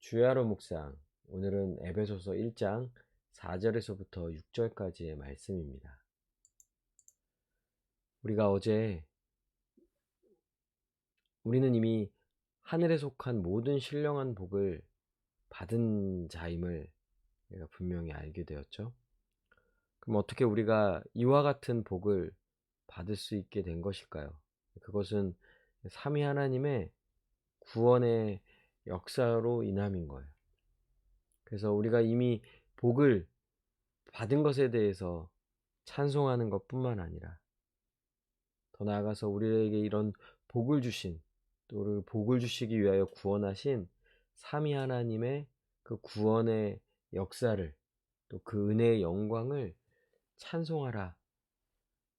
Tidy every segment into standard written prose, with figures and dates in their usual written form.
주의 하루 묵상. 오늘은 에베소서 1장 4절에서부터 6절까지의 말씀입니다. 우리는 이미 하늘에 속한 모든 신령한 복을 받은 자임을 우리가 분명히 알게 되었죠. 그럼 어떻게 우리가 이와 같은 복을 받을 수 있게 된 것일까요? 그것은 삼위 하나님의 구원의 역사로 인함인 거예요. 그래서 우리가 이미 복을 받은 것에 대해서 찬송하는 것뿐만 아니라 더 나아가서 우리에게 이런 복을 주신, 또 우리를 복을 주시기 위하여 구원하신 삼위 하나님의 그 구원의 역사를, 또 그 은혜의 영광을 찬송하라.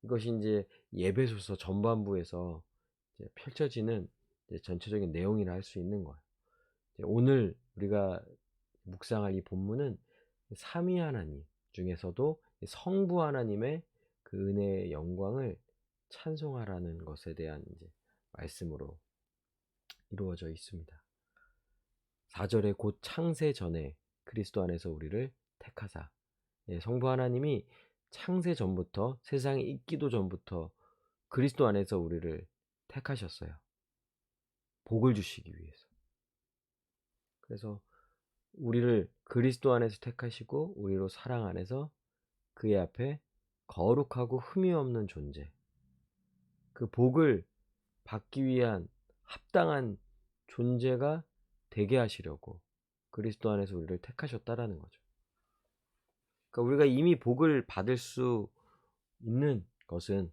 이것이 이제 예배소서 전반부에서 이제 펼쳐지는 이제 전체적인 내용이라 할 수 있는 거예요. 오늘 우리가 묵상할 이 본문은 삼위 하나님 중에서도 성부 하나님의 그 은혜의 영광을 찬송하라는 것에 대한 이제 말씀으로 이루어져 있습니다. 4절에 곧 창세 전에 그리스도 안에서 우리를 택하사. 성부 하나님이 창세 전부터, 세상이 있기도 전부터 그리스도 안에서 우리를 택하셨어요. 복을 주시기 위해서. 그래서 우리를 그리스도 안에서 택하시고 우리로 사랑 안에서 그의 앞에 거룩하고 흠이 없는 존재, 그 복을 받기 위한 합당한 존재가 되게 하시려고 그리스도 안에서 우리를 택하셨다라는 거죠. 그러니까 우리가 이미 복을 받을 수 있는 것은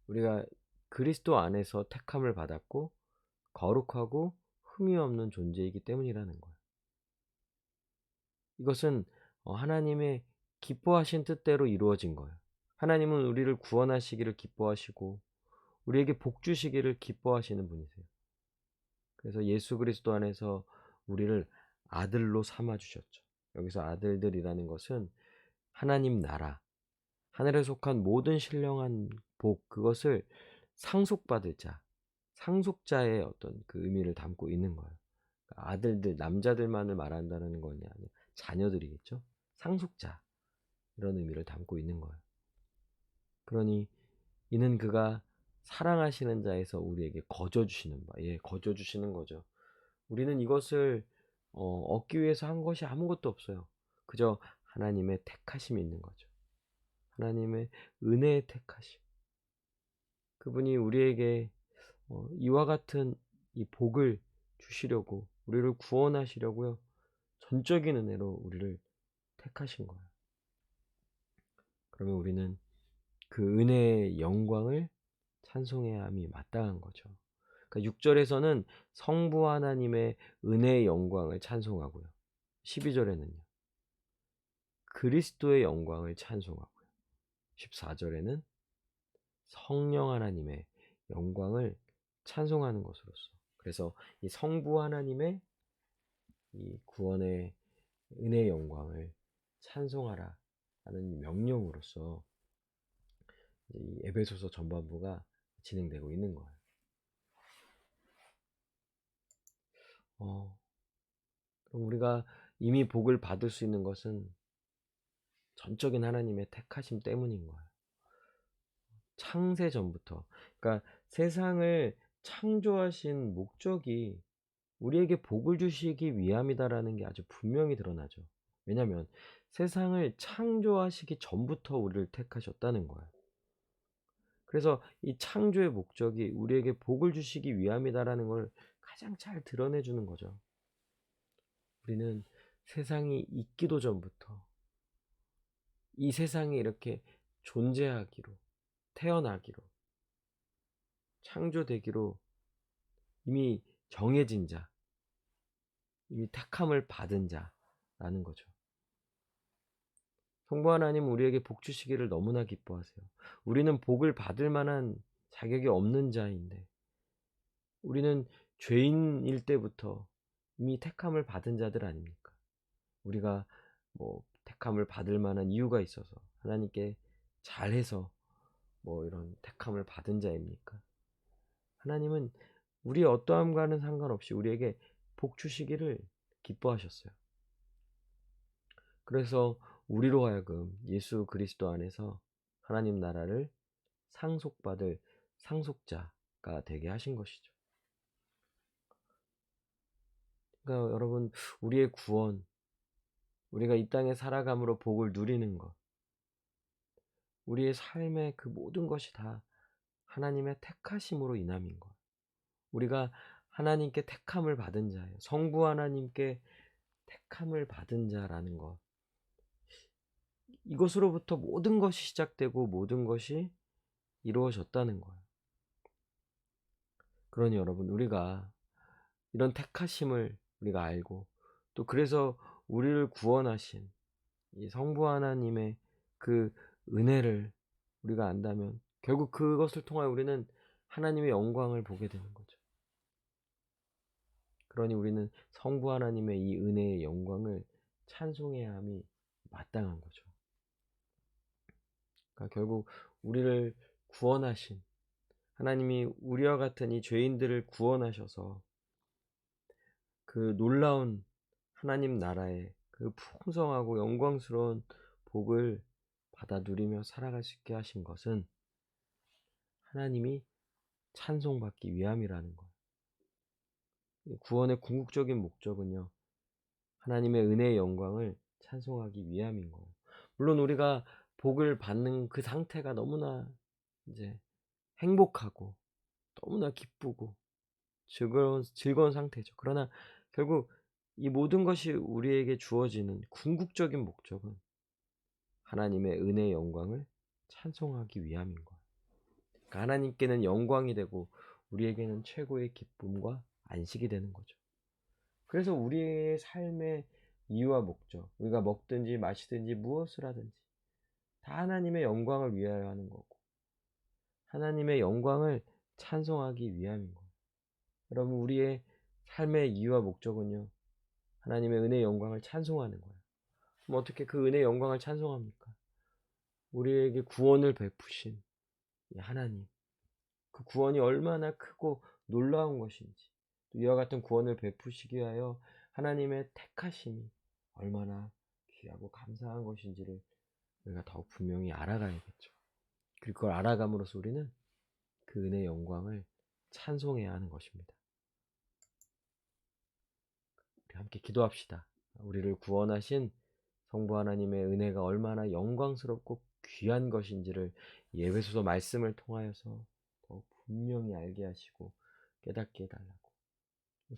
우리가 그리스도 안에서 택함을 받았고 거룩하고 흠이 없는 존재이기 때문이라는 거예요. 이것은 하나님의 기뻐하신 뜻대로 이루어진 거예요. 하나님은 우리를 구원하시기를 기뻐하시고 우리에게 복 주시기를 기뻐하시는 분이세요. 그래서 예수 그리스도 안에서 우리를 아들로 삼아 주셨죠. 여기서 아들들이라는 것은 하나님 나라, 하늘에 속한 모든 신령한 복, 그것을 상속받을 자, 상속자의 어떤 그 의미를 담고 있는 거예요. 아들들, 남자들만을 말한다는 건 아니에요. 자녀들이겠죠. 상속자, 이런 의미를 담고 있는 거예요. 그러니 이는 그가 사랑하시는 자에서 우리에게 거저 주시는 바, 거저 주시는 거죠. 우리는 이것을 얻기 위해서 한 것이 아무것도 없어요. 그저 하나님의 택하심이 있는 거죠. 하나님의 은혜의 택하심. 그분이 우리에게 이와 같은 이 복을 주시려고, 우리를 구원하시려고요. 전적인 은혜로 우리를 택하신 거예요. 그러면 우리는 그 은혜의 영광을 찬송해야 함이 마땅한 거죠. 그러니까 6절에서는 성부 하나님의 은혜의 영광을 찬송하고요. 12절에는요. 그리스도의 영광을 찬송하고요. 14절에는 성령 하나님의 영광을 찬송하는 것으로서, 그래서 이 성부 하나님의 이 구원의 은혜의 영광을 찬송하라 하는 명령으로서 이 에베소서 전반부가 진행되고 있는 거예요. 그럼 우리가 이미 복을 받을 수 있는 것은 전적인 하나님의 택하심 때문인 거예요. 창세 전부터. 그러니까 세상을 창조하신 목적이 우리에게 복을 주시기 위함이다라는 게 아주 분명히 드러나죠. 왜냐하면 세상을 창조하시기 전부터 우리를 택하셨다는 거예요. 그래서 이 창조의 목적이 우리에게 복을 주시기 위함이다라는 걸 가장 잘 드러내주는 거죠. 우리는 세상이 있기도 전부터 이 세상에 이렇게 존재하기로, 태어나기로, 창조되기로 이미 정해진 자, 이미 택함을 받은 자라는 거죠. 성부 하나님 우리에게 복 주시기를 너무나 기뻐하세요. 우리는 복을 받을 만한 자격이 없는 자인데, 우리는 죄인일 때부터 이미 택함을 받은 자들 아닙니까? 우리가 뭐 택함을 받을 만한 이유가 있어서 하나님께 잘해서 뭐 이런 택함을 받은 자입니까? 하나님은 우리 어떠함과는 상관없이 우리에게 복 주시기를 기뻐하셨어요. 그래서 우리로 하여금 예수 그리스도 안에서 하나님 나라를 상속받을 상속자가 되게 하신 것이죠. 그러니까 여러분, 우리의 구원, 우리가 이 땅에 살아감으로 복을 누리는 것, 우리의 삶의 그 모든 것이 다 하나님의 택하심으로 인함인 것. 우리가 하나님께 택함을 받은 자예요. 성부 하나님께 택함을 받은 자라는 것. 이것으로부터 모든 것이 시작되고 모든 것이 이루어졌다는 거예요. 그러니 여러분, 우리가 이런 택하심을 우리가 알고, 또 그래서 우리를 구원하신 이 성부 하나님의 그 은혜를 우리가 안다면 결국 그것을 통하여 우리는 하나님의 영광을 보게 되는 거죠. 그러니 우리는 성부 하나님의 이 은혜의 영광을 찬송해야 함이 마땅한 거죠. 그러니까 결국 우리를 구원하신 하나님이 우리와 같은 이 죄인들을 구원하셔서 그 놀라운 하나님 나라의 그 풍성하고 영광스러운 복을 받아 누리며 살아갈 수 있게 하신 것은 하나님이 찬송받기 위함이라는 거예요. 구원의 궁극적인 목적은요, 하나님의 은혜의 영광을 찬송하기 위함인 거예요. 물론 우리가 복을 받는 그 상태가 너무나 이제 행복하고 너무나 기쁘고 즐거운 상태죠. 그러나 결국 이 모든 것이 우리에게 주어지는 궁극적인 목적은 하나님의 은혜의 영광을 찬송하기 위함인 거예요. 그러니까 하나님께는 영광이 되고 우리에게는 최고의 기쁨과 안식이 되는 거죠. 그래서 우리의 삶의 이유와 목적, 우리가 먹든지 마시든지 무엇을 하든지 다 하나님의 영광을 위하여 하는 거고, 하나님의 영광을 찬송하기 위함인 거예요. 여러분, 우리의 삶의 이유와 목적은요, 하나님의 은혜의 영광을 찬송하는 거예요. 그럼 어떻게 그 은혜의 영광을 찬송합니까? 우리에게 구원을 베푸신 이 하나님, 그 구원이 얼마나 크고 놀라운 것인지, 또 이와 같은 구원을 베푸시기 위하여 하나님의 택하심이 얼마나 귀하고 감사한 것인지를 우리가 더욱 분명히 알아가야겠죠. 그리고 그걸 알아감으로써 우리는 그 은혜의 영광을 찬송해야 하는 것입니다. 우리 함께 기도합시다. 우리를 구원하신 성부 하나님의 은혜가 얼마나 영광스럽고 귀한 것인지를 예배소서 말씀을 통하여서 더 분명히 알게 하시고 깨닫게 해달라고,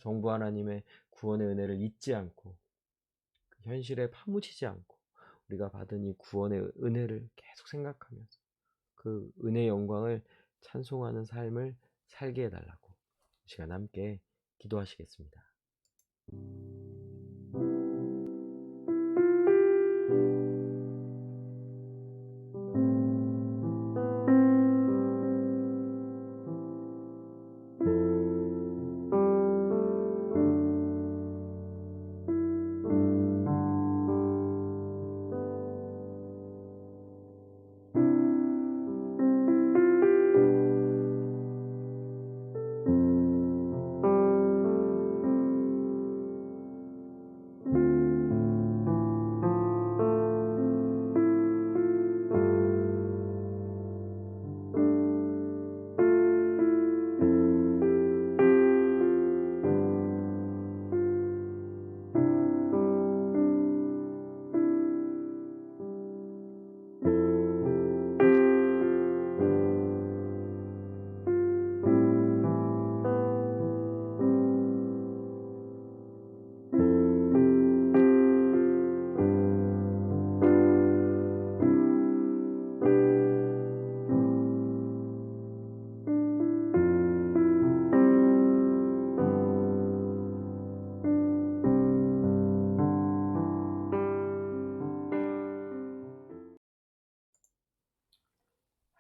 성부 하나님의 구원의 은혜를 잊지 않고 그 현실에 파묻히지 않고 우리가 받은 이 구원의 은혜를 계속 생각하면서 그 은혜의 영광을 찬송하는 삶을 살게 해달라고 이 시간 함께 기도하시겠습니다.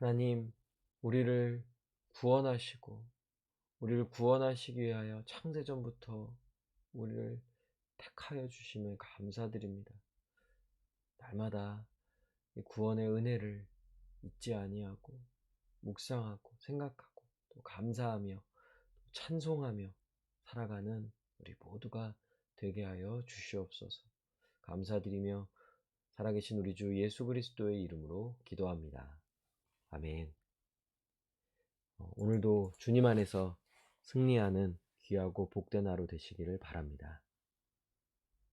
하나님, 우리를 구원하시고 우리를 구원하시기 위하여 창세전부터 우리를 택하여 주심에 감사드립니다. 날마다 이 구원의 은혜를 잊지 아니하고 묵상하고 생각하고 또 감사하며 찬송하며 살아가는 우리 모두가 되게 하여 주시옵소서. 감사드리며 살아계신 우리 주 예수 그리스도의 이름으로 기도합니다. 아멘. 오늘도 주님 안에서 승리하는 귀하고 복된 하루 되시기를 바랍니다.